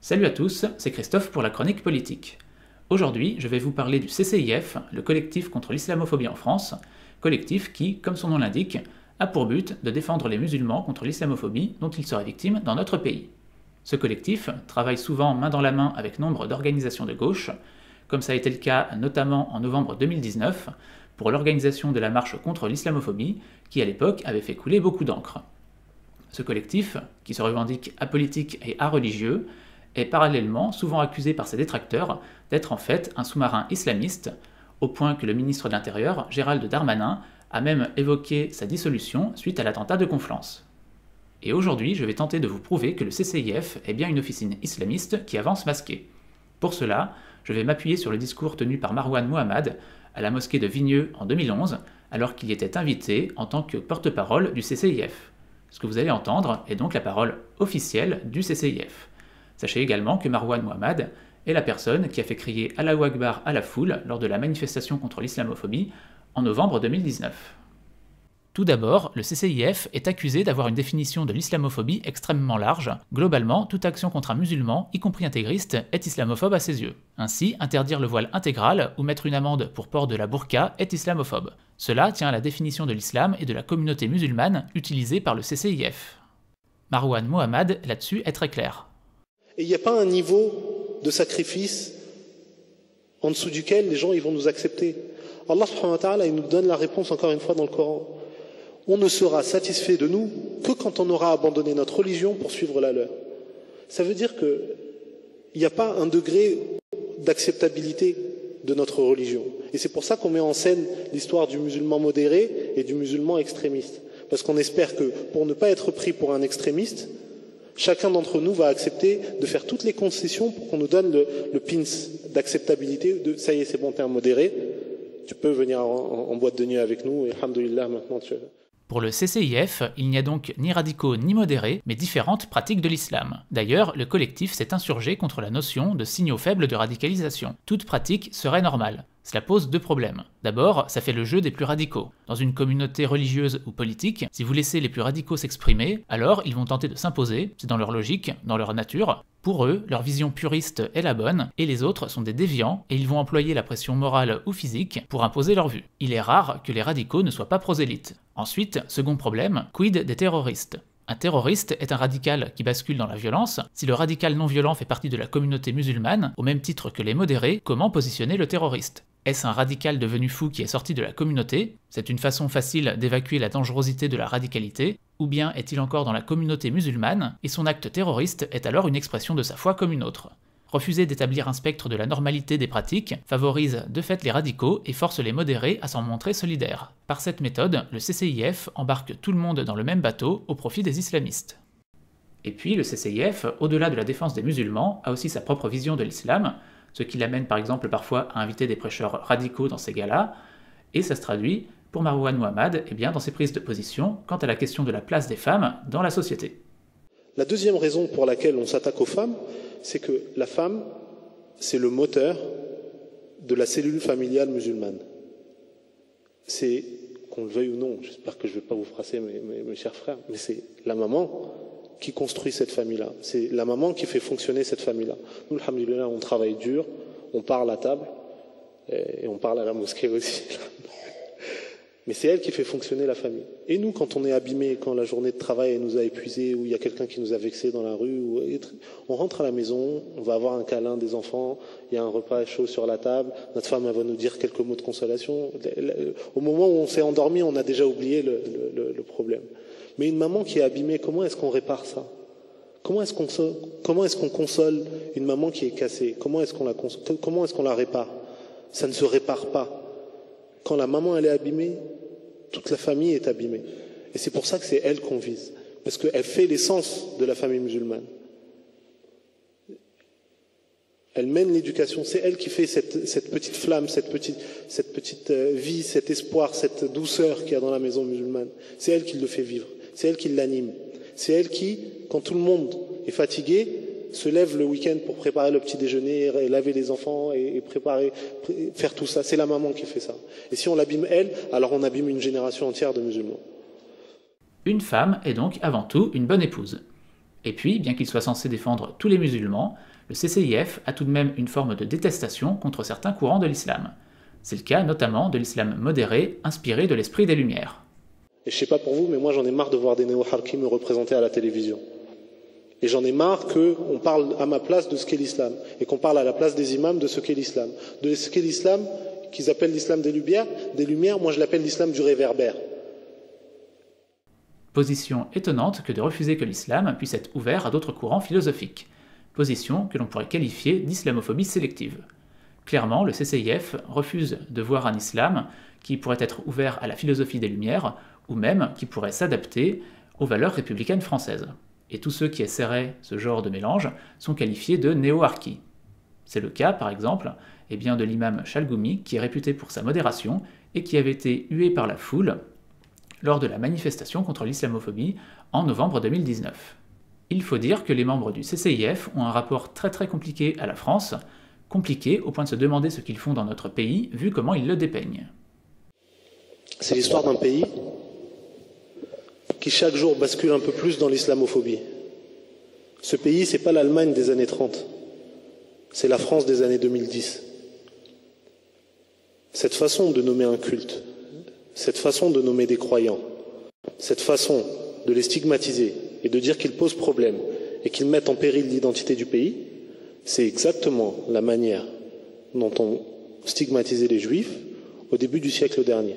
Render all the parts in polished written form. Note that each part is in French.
Salut à tous, c'est Christophe pour la chronique politique. Aujourd'hui, je vais vous parler du CCIF, le collectif contre l'islamophobie en France, collectif qui, comme son nom l'indique, a pour but de défendre les musulmans contre l'islamophobie dont ils seraient victimes dans notre pays. Ce collectif travaille souvent main dans la main avec nombre d'organisations de gauche, comme ça a été le cas notamment en novembre 2019 pour l'organisation de la marche contre l'islamophobie qui à l'époque avait fait couler beaucoup d'encre. Ce collectif, qui se revendique apolitique et areligieux, est parallèlement souvent accusé par ses détracteurs d'être en fait un sous-marin islamiste, au point que le ministre de l'Intérieur, Gérald Darmanin, a même évoqué sa dissolution suite à l'attentat de Conflans. Et aujourd'hui, je vais tenter de vous prouver que le CCIF est bien une officine islamiste qui avance masquée. Pour cela, je vais m'appuyer sur le discours tenu par Marouane Mohammad à la mosquée de Vigneux en 2011, alors qu'il y était invité en tant que porte-parole du CCIF. Ce que vous allez entendre est donc la parole officielle du CCIF. Sachez également que Marouane Mohammad est la personne qui a fait crier Allahu Akbar à la foule lors de la manifestation contre l'islamophobie en novembre 2019. Tout d'abord, le CCIF est accusé d'avoir une définition de l'islamophobie extrêmement large. Globalement, toute action contre un musulman, y compris intégriste, est islamophobe à ses yeux. Ainsi, interdire le voile intégral ou mettre une amende pour port de la burqa est islamophobe. Cela tient à la définition de l'islam et de la communauté musulmane utilisée par le CCIF. Marouane Mohammad, là-dessus, est très clair. Et il n'y a pas un niveau de sacrifice en dessous duquel les gens vont nous accepter. Allah subhanahu wa ta'ala, il nous donne la réponse encore une fois dans le Coran. On ne sera satisfait de nous que quand on aura abandonné notre religion pour suivre la leur. Ça veut dire qu'il n'y a pas un degré d'acceptabilité de notre religion. Et c'est pour ça qu'on met en scène l'histoire du musulman modéré et du musulman extrémiste. Parce qu'on espère que, pour ne pas être pris pour un extrémiste, chacun d'entre nous va accepter de faire toutes les concessions pour qu'on nous donne le pins d'acceptabilité de ça y est, c'est bon, t'es un modéré, tu peux venir en boîte de nuit avec nous, et alhamdoulilah, maintenant tu... Pour le CCIF, il n'y a donc ni radicaux ni modérés, mais différentes pratiques de l'islam. D'ailleurs, le collectif s'est insurgé contre la notion de signaux faibles de radicalisation. Toute pratique serait normale. Cela pose deux problèmes. D'abord, ça fait le jeu des plus radicaux. Dans une communauté religieuse ou politique, si vous laissez les plus radicaux s'exprimer, alors ils vont tenter de s'imposer, c'est dans leur logique, dans leur nature. Pour eux, leur vision puriste est la bonne, et les autres sont des déviants, et ils vont employer la pression morale ou physique pour imposer leur vue. Il est rare que les radicaux ne soient pas prosélytes. Ensuite, second problème, quid des terroristes ? Un terroriste est un radical qui bascule dans la violence. Si le radical non violent fait partie de la communauté musulmane, au même titre que les modérés, comment positionner le terroriste ? Est-ce un radical devenu fou qui est sorti de la communauté ? C'est une façon facile d'évacuer la dangerosité de la radicalité. Ou bien est-il encore dans la communauté musulmane, et son acte terroriste est alors une expression de sa foi comme une autre ? Refuser d'établir un spectre de la normalité des pratiques favorise de fait les radicaux et force les modérés à s'en montrer solidaires. Par cette méthode, le CCIF embarque tout le monde dans le même bateau au profit des islamistes. Et puis le CCIF, au-delà de la défense des musulmans, a aussi sa propre vision de l'islam, ce qui l'amène par exemple parfois à inviter des prêcheurs radicaux dans ces galas, et ça se traduit, pour Marouane Mohammad, dans ses prises de position quant à la question de la place des femmes dans la société. La deuxième raison pour laquelle on s'attaque aux femmes, c'est que la femme, c'est le moteur de la cellule familiale musulmane. C'est, qu'on le veuille ou non, j'espère que je ne vais pas vous froisser mes chers frères, mais c'est la maman qui construit cette famille-là. C'est la maman qui fait fonctionner cette famille-là. Nous, alhamdoulilah, on travaille dur, on parle à table, et on parle à la mosquée aussi. Mais c'est elle qui fait fonctionner la famille. Et nous, quand on est abîmé, quand la journée de travail nous a épuisés, ou il y a quelqu'un qui nous a vexés dans la rue, on rentre à la maison, on va avoir un câlin des enfants, il y a un repas chaud sur la table, notre femme elle va nous dire quelques mots de consolation. Au moment où on s'est endormi, on a déjà oublié le problème. Mais une maman qui est abîmée, comment est-ce qu'on répare ça ? Comment est-ce qu'on console une maman qui est cassée ? Comment est-ce qu'on la répare ? Ça ne se répare pas. Quand la maman elle est abîmée, toute la famille est abîmée. Et c'est pour ça que c'est elle qu'on vise. Parce qu'elle fait l'essence de la famille musulmane. Elle mène l'éducation. C'est elle qui fait cette petite flamme, cette petite vie, cet espoir, cette douceur qu'il y a dans la maison musulmane. C'est elle qui le fait vivre. C'est elle qui l'anime. C'est elle qui, quand tout le monde est fatigué, se lève le week-end pour préparer le petit déjeuner, et laver les enfants et faire tout ça. C'est la maman qui fait ça. Et si on l'abîme elle, alors on abîme une génération entière de musulmans. Une femme est donc avant tout une bonne épouse. Et puis, bien qu'il soit censé défendre tous les musulmans, le CCIF a tout de même une forme de détestation contre certains courants de l'islam. C'est le cas notamment de l'islam modéré, inspiré de l'esprit des Lumières. Et je sais pas pour vous, mais moi j'en ai marre de voir des néo-harkis me représenter à la télévision. Et j'en ai marre qu'on parle à ma place de ce qu'est l'islam, et qu'on parle à la place des imams de ce qu'est l'islam. De ce qu'est l'islam, qu'ils appellent l'islam des Lumières, moi je l'appelle l'islam du réverbère. Position étonnante que de refuser que l'islam puisse être ouvert à d'autres courants philosophiques. Position que l'on pourrait qualifier d'islamophobie sélective. Clairement, le CCIF refuse de voir un islam qui pourrait être ouvert à la philosophie des Lumières, ou même qui pourrait s'adapter aux valeurs républicaines françaises. Et tous ceux qui essaieraient ce genre de mélange sont qualifiés de néo-harkis. C'est le cas, par exemple, de l'imam Chalgoumi, qui est réputé pour sa modération et qui avait été hué par la foule lors de la manifestation contre l'islamophobie en novembre 2019. Il faut dire que les membres du CCIF ont un rapport très compliqué à la France, compliqué au point de se demander ce qu'ils font dans notre pays, vu comment ils le dépeignent. C'est l'histoire d'un pays qui chaque jour bascule un peu plus dans l'islamophobie. Ce pays, c'est pas l'Allemagne des années 30, c'est la France des années 2010. Cette façon de nommer un culte, cette façon de nommer des croyants, cette façon de les stigmatiser et de dire qu'ils posent problème et qu'ils mettent en péril l'identité du pays, c'est exactement la manière dont on stigmatisait les Juifs au début du siècle dernier.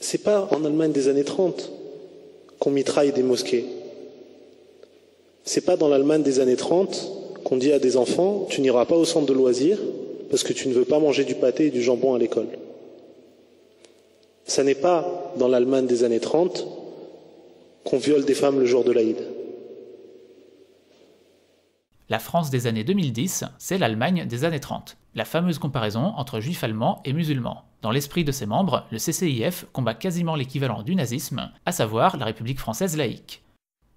C'est pas en Allemagne des années 30 qu'on mitraille des mosquées. C'est pas dans l'Allemagne des années 30 qu'on dit à des enfants « tu n'iras pas au centre de loisirs parce que tu ne veux pas manger du pâté et du jambon à l'école ». Ça n'est pas dans l'Allemagne des années 30 qu'on viole des femmes le jour de l'Aïd. La France des années 2010, c'est l'Allemagne des années 30. La fameuse comparaison entre juifs allemands et musulmans. Dans l'esprit de ses membres, le CCIF combat quasiment l'équivalent du nazisme, à savoir la République française laïque.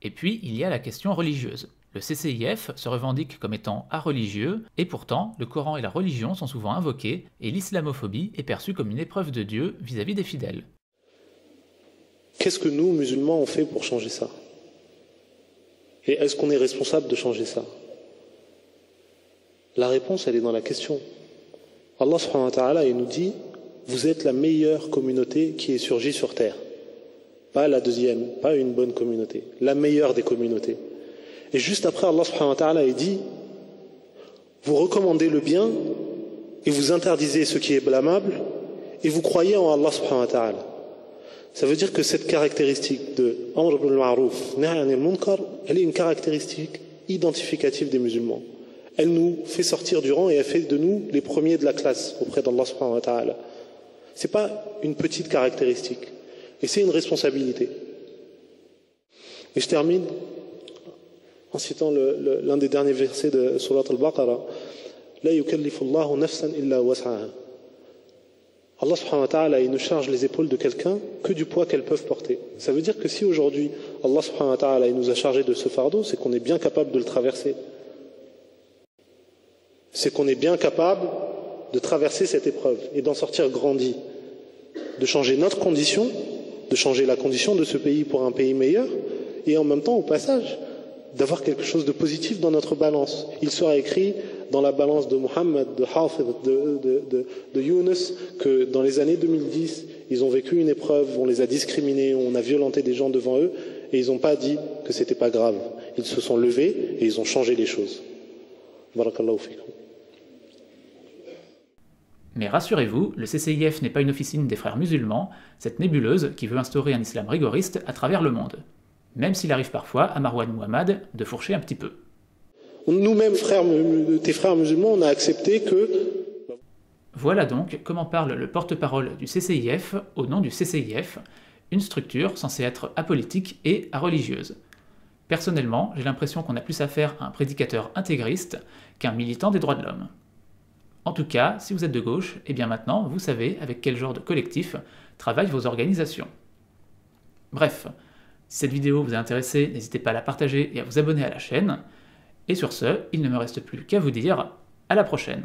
Et puis, il y a la question religieuse. Le CCIF se revendique comme étant areligieux, et pourtant, le Coran et la religion sont souvent invoqués, et l'islamophobie est perçue comme une épreuve de Dieu vis-à-vis des fidèles. Qu'est-ce que nous, musulmans, on fait pour changer ça? Et est-ce qu'on est responsable de changer ça? La réponse, elle est dans la question. Allah subhanahu wa ta'ala, il nous dit « Vous êtes la meilleure communauté qui est surgie sur terre. » Pas la deuxième, pas une bonne communauté, la meilleure des communautés. Et juste après, Allah subhanahu wa ta'ala, il dit « Vous recommandez le bien et vous interdisez ce qui est blâmable et vous croyez en Allah subhanahu wa ta'ala. » Ça veut dire que cette caractéristique de « Amr bil ma'ruf, nahy anil munkar », elle est une caractéristique identificative des musulmans. Elle nous fait sortir du rang et elle fait de nous les premiers de la classe auprès d'Allah subhanahu wa ta'ala. C'est pas une petite caractéristique. Et c'est une responsabilité. Et je termine en citant l'un des derniers versets de Surat al-Baqarah. La yukallifu Allahu nafsan illa was'aha. Allah subhanahu wa ta'ala, il ne charge les épaules de quelqu'un que du poids qu'elles peuvent porter. Ça veut dire que si aujourd'hui Allah subhanahu wa ta'ala, il nous a chargé de ce fardeau, c'est qu'on est bien capable de le traverser. C'est qu'on est bien capable de traverser cette épreuve et d'en sortir grandi, de changer notre condition, de changer la condition de ce pays pour un pays meilleur, et en même temps, au passage, d'avoir quelque chose de positif dans notre balance. Il sera écrit dans la balance de Muhammad, de Hafid, de Yunus, que dans les années 2010, ils ont vécu une épreuve, on les a discriminés, on a violenté des gens devant eux, et ils n'ont pas dit que c'était pas grave. Ils se sont levés et ils ont changé les choses. Barakallahu fikum. Mais rassurez-vous, le CCIF n'est pas une officine des frères musulmans, cette nébuleuse qui veut instaurer un islam rigoriste à travers le monde. Même s'il arrive parfois à Marwan Muhammad de fourcher un petit peu. Nous-mêmes, tes frères musulmans, on a accepté que... Voilà donc comment parle le porte-parole du CCIF au nom du CCIF, une structure censée être apolitique et religieuse. Personnellement, j'ai l'impression qu'on a plus affaire à un prédicateur intégriste qu'un militant des droits de l'homme. En tout cas, si vous êtes de gauche, et bien maintenant, vous savez avec quel genre de collectif travaillent vos organisations. Bref, si cette vidéo vous a intéressé, n'hésitez pas à la partager et à vous abonner à la chaîne. Et sur ce, il ne me reste plus qu'à vous dire à la prochaine.